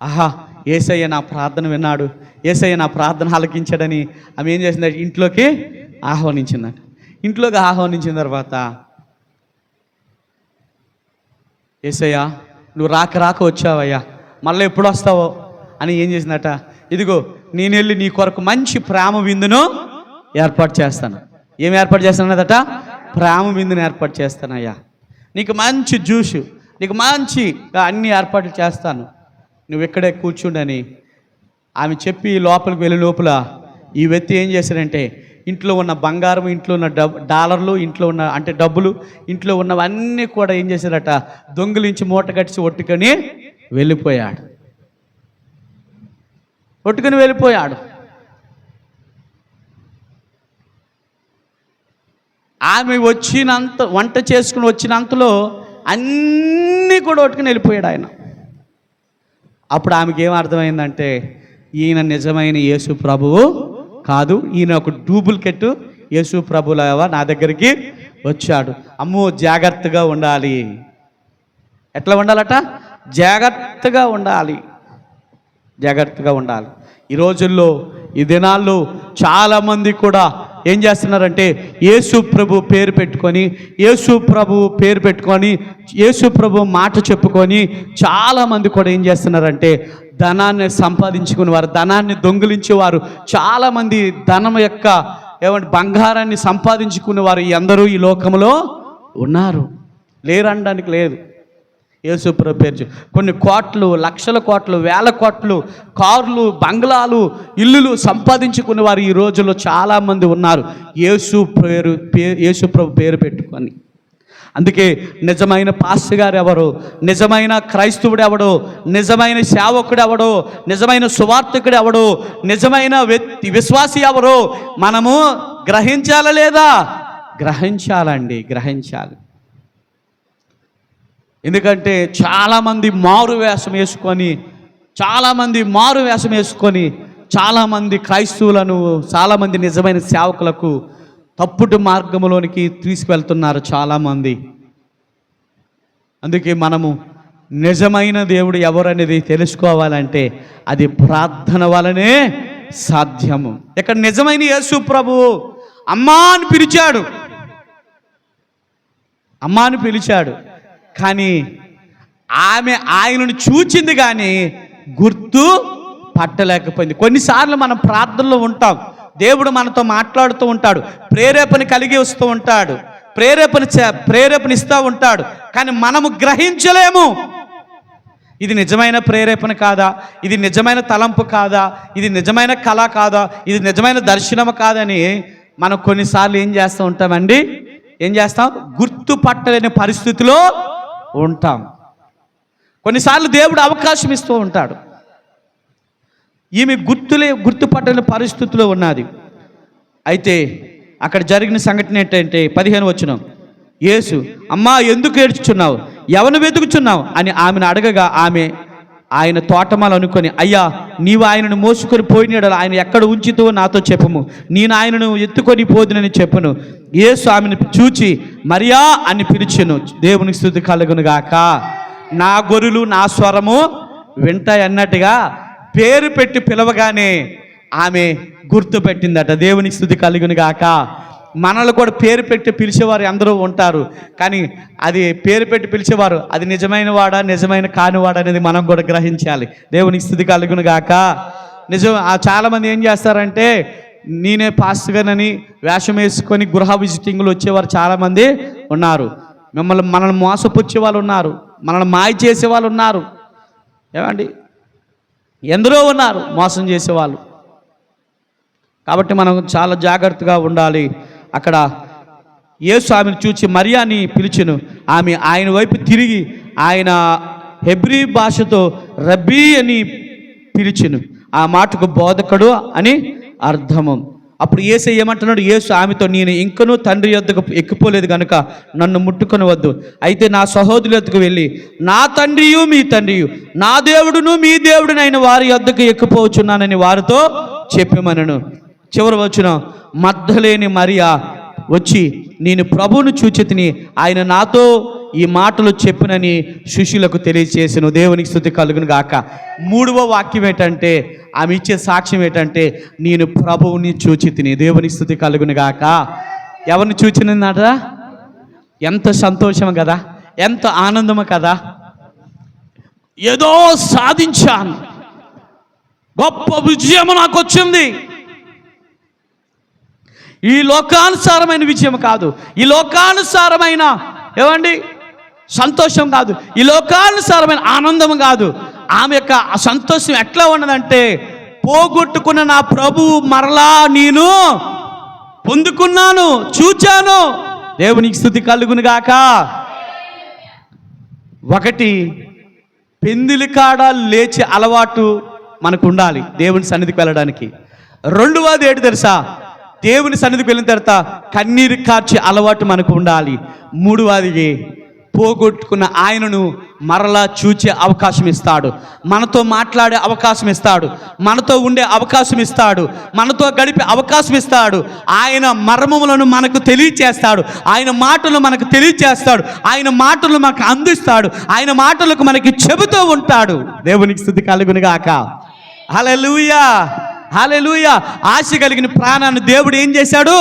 ఆహా, యేసయ్య నా ప్రార్థన విన్నాడు, యేసయ్య నా ప్రార్థన ఆలకించాడని ఆమె ఏం చేసిందంటే ఇంట్లోకి ఆహ్వానించిందట. ఇంట్లోకి ఆహ్వానించిన తర్వాత, యేసయ్య నువ్వు రాక వచ్చావయ్యా, మళ్ళీ ఎప్పుడు వస్తావో అని ఏం చేసిందట, ఇదిగో నేను వెళ్ళి నీ కొరకు మంచి ప్రేమ విందును ఏర్పాటు చేస్తాను. ఏం ఏర్పాటు చేస్తానదట? ప్రేమ విందును ఏర్పాటు చేస్తానయ్యా, నీకు మంచి జ్యూసు, నీకు మంచిగా అన్ని ఏర్పాట్లు చేస్తాను, నువ్వు ఇక్కడే కూర్చుండని ఆమె చెప్పి లోపలికి వెళ్ళే లోపల ఈ వ్యక్తి ఏం చేశాడంటే ఇంట్లో ఉన్న బంగారం, ఇంట్లో ఉన్న డాలర్లు, ఇంట్లో ఉన్న అంటే డబ్బులు, ఇంట్లో ఉన్నవన్నీ కూడా ఏం చేశాడట, దొంగిలించి మూట కట్టి ఒట్టుకొని వెళ్ళిపోయాడు. ఆమె వంట చేసుకుని వచ్చినంతలో అన్నీ కూడా ఒట్టుకుని వెళ్ళిపోయాడు ఆయన. అప్పుడు ఆమెకి ఏం అర్థమైందంటే ఈయన నిజమైన యేసు ప్రభువు కాదు, ఈయన ఒక డూప్లికేట్ యేసు ప్రభువులాగా నా దగ్గరికి వచ్చాడు. అమ్మో, జాగ్రత్తగా ఉండాలి. ఎట్లా ఉండాలట? జాగ్రత్తగా ఉండాలి. ఈ రోజుల్లో, ఈ దినాల్లో చాలామంది కూడా ఏం చేస్తున్నారంటే యేసు ప్రభు పేరు పెట్టుకొని యేసు ప్రభు మాట చెప్పుకొని చాలామంది కూడా ఏం చేస్తున్నారంటే ధనాన్ని సంపాదించుకునేవారు, ధనాన్ని దొంగిలించేవారు, చాలామంది ధనం యొక్క బంగారాన్ని సంపాదించుకునేవారు అందరూ ఈ లోకంలో ఉన్నారు. లేరనడానికి లేదు. యేసు ప్రభు పేరు కొన్ని కోట్లు, లక్షల కోట్లు, వేల కోట్లు, కార్లు, బంగ్లాలు, ఇల్లులు సంపాదించుకునే వారు ఈ రోజుల్లో చాలామంది ఉన్నారు యేసు ప్రభు పేరు పెట్టుకొని. అందుకే నిజమైన పాస్టర్ గారు ఎవరో, నిజమైన క్రైస్తవుడు ఎవడో, నిజమైన సేవకుడు ఎవడో, నిజమైన సువార్తికుడు ఎవడో, నిజమైన విశ్వాసి ఎవరో మనము గ్రహించాలా లేదా? గ్రహించాలండి, గ్రహించాలి. ఎందుకంటే చాలామంది మారు వేషం వేసుకొని చాలామంది క్రైస్తవులను, చాలామంది నిజమైన సేవకులకు తప్పుడు మార్గంలోనికి తీసుకువెళ్తున్నారు చాలామంది. అందుకే మనము నిజమైన దేవుడు ఎవరనేది తెలుసుకోవాలంటే అది ప్రార్థన వలనే సాధ్యము. ఇక్కడ నిజమైన యేసు ప్రభువు అమ్మా అని పిలిచాడు. కానీ ఆమె ఆయనను చూచింది కానీ గుర్తు పట్టలేకపోయింది. కొన్నిసార్లు మనం ప్రార్థనలో ఉంటాం, దేవుడు మనతో మాట్లాడుతూ ఉంటాడు, ప్రేరేపణ కలిగి వస్తూ ఉంటాడు, ప్రేరేపణ ఇస్తూ ఉంటాడు. కానీ మనము గ్రహించలేము. ఇది నిజమైన ప్రేరేపణ కాదా, ఇది నిజమైన తలంపు కాదా, ఇది నిజమైన కళ కాదా, ఇది నిజమైన దర్శనం కాదని మనం కొన్నిసార్లు ఏం చేస్తాం, గుర్తుపట్టలేని పరిస్థితిలో ఉంటాం. కొన్నిసార్లు దేవుడు అవకాశం ఇస్తూ ఉంటాడు. ఈమె గుర్తుపట్టలేని పరిస్థితిలో ఉన్నది. అయితే అక్కడ జరిగిన సంఘటన ఏంటంటే 15వ వచనం, యేసు అమ్మా ఎందుకు ఏడ్చుచున్నావు, ఎవను వెతుకుచున్నావు అని ఆమెను అడగగా ఆమె ఆయన తోటమాలు అనుకొని, అయ్యా నీవు ఆయనను మోసుకొని పోయినాడు, ఆయన ఎక్కడ ఉంచితో నాతో చెప్పుము, నేను ఆయనను ఎత్తుకొని పోదునని చెప్పును. యేసు ఆమెను చూచి మరియా అని పిలిచెను. దేవునికి స్తుతి కలుగును గాక. నా గొర్రెలు నా స్వరము వింటాయి అన్నట్టుగా పేరు పెట్టి పిలవగానే ఆమె గుర్తుపెట్టిందట. దేవునికి స్తుతి కలుగును గాక. మనల్ని కూడా పేరు పెట్టి పిలిచేవారు అందరూ ఉంటారు, కానీ అది పేరు పెట్టి పిలిచేవారు అది నిజమైన వాడా నిజమైన కానివాడా అనేది మనం కూడా గ్రహించాలి. దేవునికి స్తుతి కలుగును గాక. చాలామంది ఏం చేస్తారంటే నేనే పాస్టర్గానని వేషం వేసుకొని గృహ విజిటింగ్లు వచ్చేవారు చాలామంది ఉన్నారు. మనల్ని మోసపుచ్చే వాళ్ళు ఉన్నారు, మనల్ని మాయ చేసే వాళ్ళు ఉన్నారు, ఏమండి ఎందరో ఉన్నారు మోసం చేసేవాళ్ళు. కాబట్టి మనం చాలా జాగ్రత్తగా ఉండాలి. అక్కడ యేసు ఆమెను చూచి మరియాని పిలిచెను. ఆమె ఆయన వైపు తిరిగి ఆయన హెబ్రీ భాషతో రబ్బీ అని పిలిచెను. ఆ మాటకు బోధకుడు అని అర్థము. అప్పుడు యేసు ఏమంటున్నాడు, యేసు ఆమెతో నేను ఇంకనూ తండ్రి యొద్దకు ఎక్కిపోలేదు కనుక నన్ను ముట్టుకొని వద్దు, అయితే నా సహోదరుల యొద్దకు వెళ్ళి నా తండ్రియు మీ తండ్రియు నా దేవుడును మీ దేవుడునైన వారి యొద్దకు ఎక్కిపోవచ్చున్నానని వారితో చెప్పమనను. చివరి వచ్చిన మగ్దలేని మరియా వచ్చి నేను ప్రభువును చూచితిని, ఆయన నాతో ఈ మాటలు చెప్పునని శిష్యులకు తెలియచేసాను. దేవునికి స్తుతి కలుగును గాక. 3వ వాక్యం ఏంటంటే ఆమె ఇచ్చే సాక్ష్యం ఏంటంటే నేను ప్రభువుని చూచితిని. దేవునికి స్తుతి కలుగును గాక. ఎవరిని చూచినట? ఎంత సంతోషం కదా, ఎంత ఆనందము కదా. ఏదో సాధించాను, గొప్ప విజయం నాకు వచ్చింది. ఈ లోకానుసారమైన విజయం కాదు, ఈ లోకానుసారమైన ఏమండి సంతోషం కాదు, ఈ లోకానుసారమైన ఆనందం కాదు. ఆమె యొక్క సంతోషం ఎట్లా ఉన్నదంటే పోగొట్టుకున్న నా ప్రభువు మరలా నేను పొందుకున్నాను, చూచాను. దేవునికి స్తుతి కలుగును గాక. ఒకటి, పెందిలి కాడ లేచే అలవాటు మనకు ఉండాలి దేవుని సన్నిధికి వెళ్ళడానికి. రెండవది ఏంటి తెలుసా? దేవుని సన్నిధికి వెళ్ళిన తర్వాత కన్నీరు కార్చే అలవాటు మనకు ఉండాలి. మూడవది, పోగొట్టుకున్న ఆయనను మరలా చూచే అవకాశం ఇస్తాడు, మనతో మాట్లాడే అవకాశం ఇస్తాడు, మనతో ఉండే అవకాశం ఇస్తాడు, మనతో గడిపే అవకాశం ఇస్తాడు. ఆయన మర్మములను మనకు తెలియచేస్తాడు, ఆయన మాటలు మనకు తెలియచేస్తాడు, ఆయన మాటలు మనకు అందిస్తాడు, ఆయన మాటలకు మనకి చెబుతూ ఉంటాడు. దేవునికి స్తుతి కలుగును గాక. హల్లెలూయా, హల్లెలూయా. ఆశ కలిగిన ప్రాణాన్ని దేవుడు ఏం చేశాడు?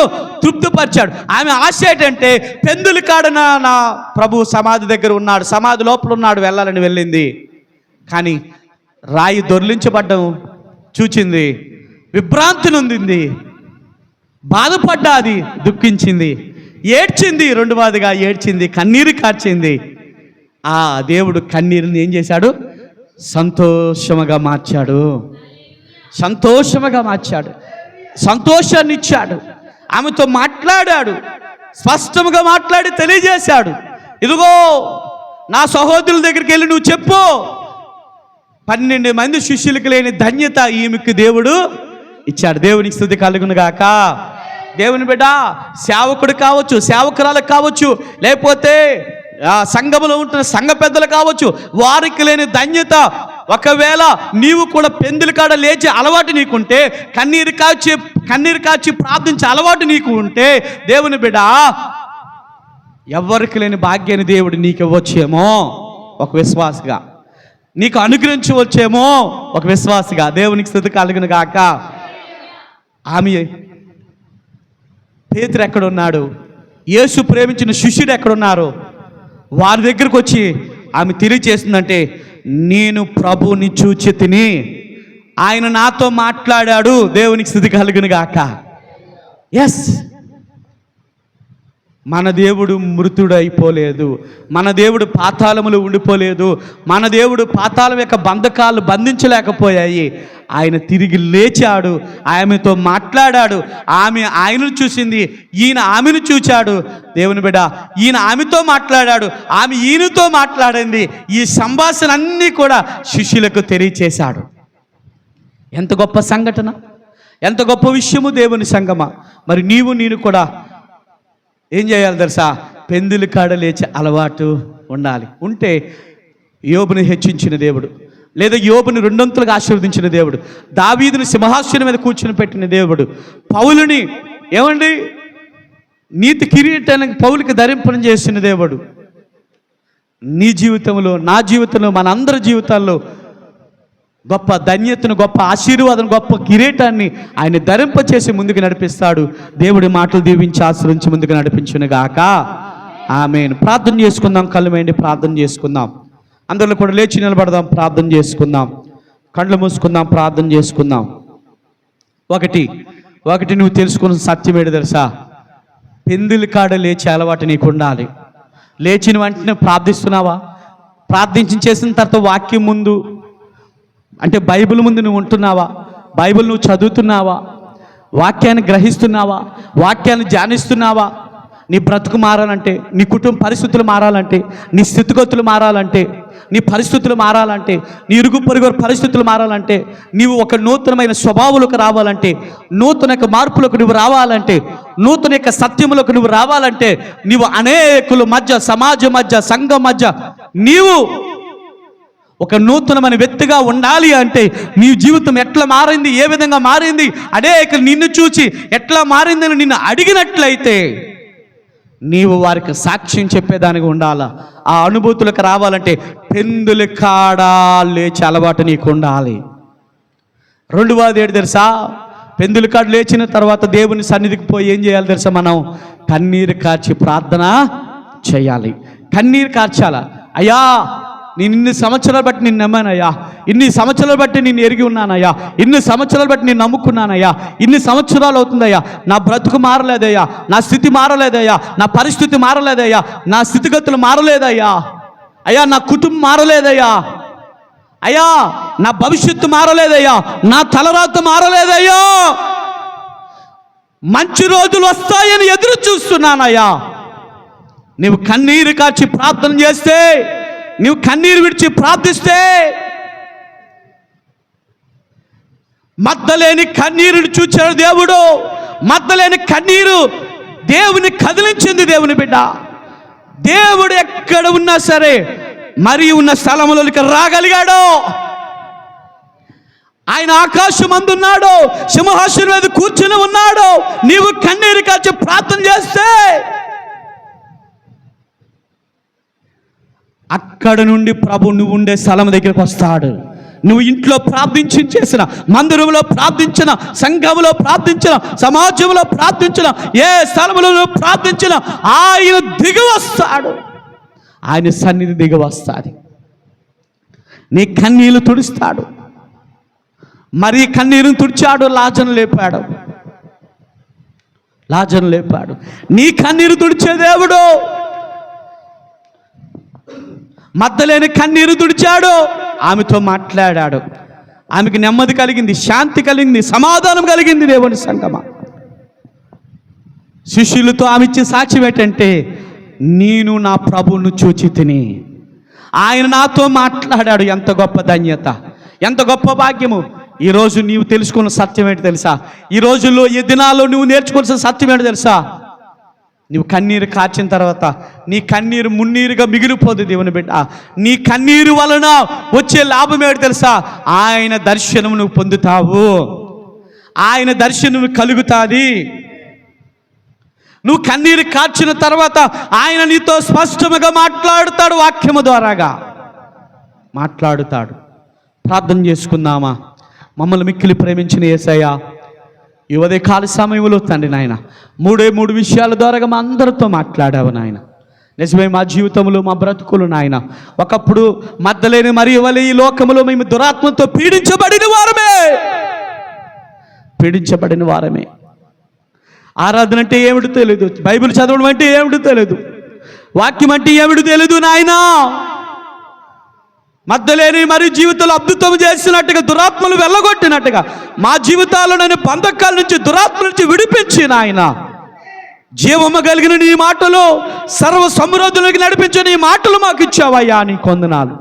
తృప్తిపరిచాడు. ఆమె ఆశ ఏంటంటే పెందులు కాడన నా ప్రభు సమాధి దగ్గర ఉన్నాడు, సమాధి లోపల ఉన్నాడు, వెళ్ళాలని వెళ్ళింది. కానీ రాయి దొర్లించబడ్డం చూచింది, విభ్రాంతి నొందింది, బాధపడ్డాది, దుఃఖించింది, ఏడ్చింది, రెండవదిగా ఏడ్చింది, కన్నీరు కార్చింది. ఆ దేవుడు కన్నీరుని ఏం చేశాడు? సంతోషముగా మార్చాడు, సంతోషముగా మార్చాడు, సంతోషాన్ని ఇచ్చాడు. ఆమెతో మాట్లాడాడు, స్పష్టంగా మాట్లాడి తెలియజేశాడు, ఇదిగో నా సహోదరుల దగ్గరికి వెళ్ళి నువ్వు చెప్పు. 12 మంది శిష్యులకు లేని ధన్యత ఈమెకు దేవుడు ఇచ్చాడు. దేవునికి స్తుతి కలుగును గాక. దేవుని బిడ్డ సేవకుడు కావచ్చు, సేవకురాలు కావచ్చు, లేకపోతే సంఘములో ఉంటున్న సంఘ పెద్దలు కావచ్చు, వారికి లేని ధన్యత. ఒకవేళ నీవు కూడా పెందుల కాడ లేచి అలవాటు నీకుంటే, కన్నీరు కాచి ప్రార్థించే అలవాటు నీకు ఉంటే, దేవుని బిడ్డ ఎవరికి లేని భాగ్యాన్ని దేవుడు నీకు ఇవ్వచ్చేమో ఒక విశ్వాసగా, నీకు అనుగ్రహించవచ్చేమో ఒక విశ్వాసగా. దేవునికి స్తుతి కలుగును గాక. ఆమె పేతురు ఎక్కడున్నాడు, యేసు ప్రేమించిన శిష్యుడు ఎక్కడున్నారు, వారి దగ్గరకు వచ్చి ఆమె తెలియచేస్తుందంటే, నేను ప్రభువుని చూచి తిని ఆయన నాతో మాట్లాడాడు. దేవునికి స్తుతి కలుగును గాక. ఎస్, మన దేవుడు మృతుడైపోలేదు, మన దేవుడు పాతాళములు ఉండిపోలేదు, మన దేవుడు పాతాళం యొక్క బంధకాలు బంధించలేకపోయాయి. ఆయన తిరిగి లేచాడు, ఆమెతో మాట్లాడాడు, ఆమె ఆయనను చూసింది, ఈయన ఆమెను చూచాడు. దేవుని బిడ్డ, ఈయన ఆమెతో మాట్లాడాడు, ఆమె ఈయనతో మాట్లాడింది. ఈ సంభాషణ అన్నీ కూడా శిష్యులకు తెలియచేశాడు. ఎంత గొప్ప సంఘటన, ఎంత గొప్ప విషయము దేవుని సంగమా. మరి నీవు నేను కూడా ఏం చేయాలి తెలుసా? పెందుల కాడ లేచే అలవాటు ఉండాలి. ఉంటే యోబుని హెచ్చించిన దేవుడు, లేదా యోబుని రెండొంతులుగా ఆశీర్వదించిన దేవుడు, దావీదుని సింహాసనం మీద కూర్చుని పెట్టిన దేవుడు, పౌలుని ఏమండి నీతి కిరీటానికి పౌలుకి ధరింపడం చేసిన దేవుడు, నీ జీవితంలో, నా జీవితంలో, మనందరి జీవితాల్లో గొప్ప ధన్యతను, గొప్ప ఆశీర్వాదం, గొప్ప కిరీటాన్ని ఆయన ధరింపచేసి ముందుకు నడిపిస్తాడు. దేవుడి మాటలు దీవించి ఆశ్రయించి ముందుకు నడిపించును గాక. ఆమేన్. ప్రార్థన చేసుకుందాం, కళ్ళు వేయండి, ప్రార్థన చేసుకుందాం. అందరిలో కూడా లేచి నిలబడదాం, ప్రార్థన చేసుకుందాం, కళ్ళు మూసుకుందాం, ప్రార్థన చేసుకుందాం. ఒకటి నువ్వు తెలుసుకున్న సత్యం ఏంటి తెలుసా? పెందుల కాడ లేచే అలవాటు నీకు ఉండాలి. లేచిన వెంటనే ప్రార్థిస్తున్నావా? ప్రార్థించి చేసిన తర్వాత వాక్యం ముందు అంటే బైబిల్ ముందు నువ్వు ఉంటున్నావా? బైబిల్ నువ్వు చదువుతున్నావా? వాక్యాన్ని గ్రహిస్తున్నావా? వాక్యాన్ని ధ్యానిస్తున్నావా? నీ బ్రతుకు మారాలంటే, నీ కుటుంబ పరిస్థితులు మారాలంటే, నీ స్థితిగతులు మారాలంటే, నీ పరిస్థితులు మారాలంటే, నీ ఇరుగు పొరుగు పరిస్థితులు మారాలంటే, నీవు ఒక నూతనమైన స్వభావాలకు రావాలంటే, నూతన యొక్క మార్పులకు నువ్వు రావాలంటే, నూతన యొక్క సత్యములకు నువ్వు రావాలంటే, నీవు అనేకుల మధ్య, సమాజం మధ్య, సంఘం మధ్య నీవు ఒక నూతనమైన వ్యక్తిగా ఉండాలి అంటే, నీ జీవితం ఎట్లా మారింది, ఏ విధంగా మారింది, అనేకులు నిన్ను చూచి ఎట్లా మారిందని నిన్ను అడిగినట్లయితే నీవు వారికి సాక్ష్యం చెప్పేదానికి ఉండాలా. ఆ అనుభూతులకు రావాలంటే పెందుల కాడ లేచే అలవాటు నీకు ఉండాలి. రెండవది ఏంటి తెలుసా? పెందుల కాడ లేచిన తర్వాత దేవుని సన్నిధికి పోయి ఏం చేయాలి తెలుసా? మనం కన్నీరు కార్చి ప్రార్థన చేయాలి. కన్నీరు కార్చాలా? అయ్యా, నేను ఇన్ని సంవత్సరాలు బట్టి నిన్ను నమ్మానయ్యా, ఇన్ని సంవత్సరాలు బట్టి నేను ఎరిగి ఉన్నానయ్యా, ఇన్ని సంవత్సరాలు బట్టి నేను నమ్ముకున్నానయ్యా, ఇన్ని సంవత్సరాలు అవుతుందయ్యా, నా బ్రతుకు మారలేదయ్యా, నా స్థితి మారలేదయ్యా, నా పరిస్థితి మారలేదయ్యా, నా స్థితిగతులు మారలేదయ్యా, అయ్యా నా కుటుంబం మారలేదయ్యా, అయ్యా నా భవిష్యత్తు మారలేదయ్యా, నా తలరాత మారలేదయ్యా, మంచి రోజులు వస్తాయని ఎదురు చూస్తున్నానయ్యా. నీవు కన్నీరు కార్చి ప్రార్థన చేస్తే, నీవు కన్నీరు విడిచి ప్రార్థిస్తే, మద్దలేని కన్నీరుని చూచాడు దేవుడు. మద్దలేని కన్నీరు దేవుని కదిలించింది. దేవుని బిడ్డ, దేవుడు ఎక్కడ ఉన్నా సరే మరి ఉన్న స్థలములోకి రాగలిగాడు. ఆయన ఆకాశం అందున్నాడు, సింహాసనం మీద కూర్చుని ఉన్నాడు. నీవు కన్నీరు కార్చి ప్రార్థన చేస్తే అక్కడ నుండి ప్రభు నువ్వు ఉండే స్థలం దగ్గరికి వస్తాడు. నువ్వు ఇంట్లో చేసిన, మందిరంలో ప్రార్థించిన, సంఘంలో ప్రార్థించిన, సమాజంలో ప్రార్థించిన, ఏ స్థలంలో ప్రార్థించిన ఆయన దిగి వస్తాడు. ఆయన సన్నిధి దిగి వస్తాడు. నీ కన్నీళ్లు తుడుస్తాడు. మరి కన్నీరుని తుడిచాడు, లాజను లేపాడు. నీ కన్నీరు తుడిచే దేవుడు. మద్దలేని కన్నీరు తుడిచాడు, ఆమెతో మాట్లాడాడు. ఆమెకి నెమ్మది కలిగింది, శాంతి కలిగింది, సమాధానం కలిగింది. దేవుని సంగమా, శిష్యులతో ఆమె ఇచ్చే సాక్ష్యం ఏంటంటే, నేను నా ప్రభువును చూచి తిని, ఆయన నాతో మాట్లాడాడు. ఎంత గొప్ప ధన్యత, ఎంత గొప్ప భాగ్యము. ఈరోజు నీవు తెలుసుకున్న సత్యం ఏంటి తెలుసా? ఈ రోజుల్లో ఈ దినాల్లో నువ్వు నేర్చుకోవాల్సిన సత్యం ఏంటి తెలుసా? నువ్వు కన్నీరు కార్చిన తర్వాత నీ కన్నీరు మున్నీరుగా మిగిలిపోదు. దేవుని బిడ్డ, నీ కన్నీరు వలన వచ్చే లాభం ఏంటి తెలుసా? ఆయన దర్శనం నువ్వు పొందుతావు, ఆయన దర్శనం కలుగుతుంది. నువ్వు కన్నీరు కార్చిన తర్వాత ఆయన నీతో స్పష్టంగా మాట్లాడుతాడు, వాక్యము ద్వారాగా మాట్లాడుతాడు. ప్రార్థన చేసుకుందామా? మమ్మల్ని మిక్కిలి ప్రేమించిన యేసయ్య, ఈ ఉదయకాల సమయంలో తండ్రి నాయన 3 విషయాల ద్వారా మా అందరితో మాట్లాడావు నాయన. నిజమే, మా జీవితంలో మా బ్రతుకులు నాయన ఒకప్పుడు మద్దలేని మరియు వలె ఈ లోకములో మేము దురాత్మతో పీడించబడిన వారమే. ఆరాధన అంటే ఏమిటో తెలియదు, బైబిల్ చదవడం అంటే ఏమిటో తెలియదు, వాక్యం అంటే ఏమిటో తెలియదు నాయనా. మద్దలేని మరి జీవితంలో అద్భుతం చేసినట్టుగా, దురాత్మలు వెళ్ళగొట్టినట్టుగా మా జీవితాల్లో నేను బంధకాల నుంచి, దురాత్మల నుంచి విడిపించి నాయన జీవము కలిగిన నీ మాటలు, సర్వ సమృద్ధులకి నడిపించే నీ మాటలు మాకు ఇచ్చావయ్యా, నీ కొందనాలు.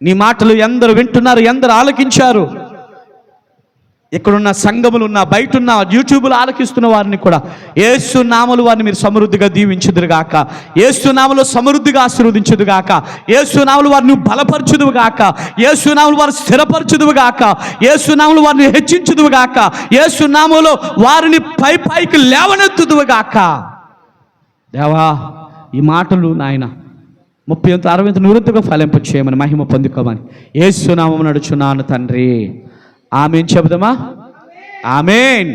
నీ మాటలు ఎందరు వింటున్నారు, ఎందరు ఆలకించారు. ఇక్కడున్న సంఘములు ఉన్న, బయట ఉన్న, యూట్యూబ్లో ఆలకిస్తున్న వారిని కూడా యేసు నామములో వారిని మీరు సమృద్ధిగా దీవించుదురుగాక, యేసు నామములో సమృద్ధిగా ఆశీర్వదించుదుగాక, యేసు నామములో వారిని బలపరచుదువుగాక, యేసు నామములో వారిని స్థిరపరచుదువుగాక, యేసు నామములో వారిని హెచ్చించుదువుగాక, యేసు నామములో వారిని పైకి లేవనెత్తుదువుగాక. దేవా, ఈ మాటలు నాయన 30, 60, 100గా ఫలింపు చేయమని, మహిమ పొందుకోమని యేసు నామమున నడుచున్నాను తండ్రి. ఆమేన్ చెబుదామా? ఆమేన్.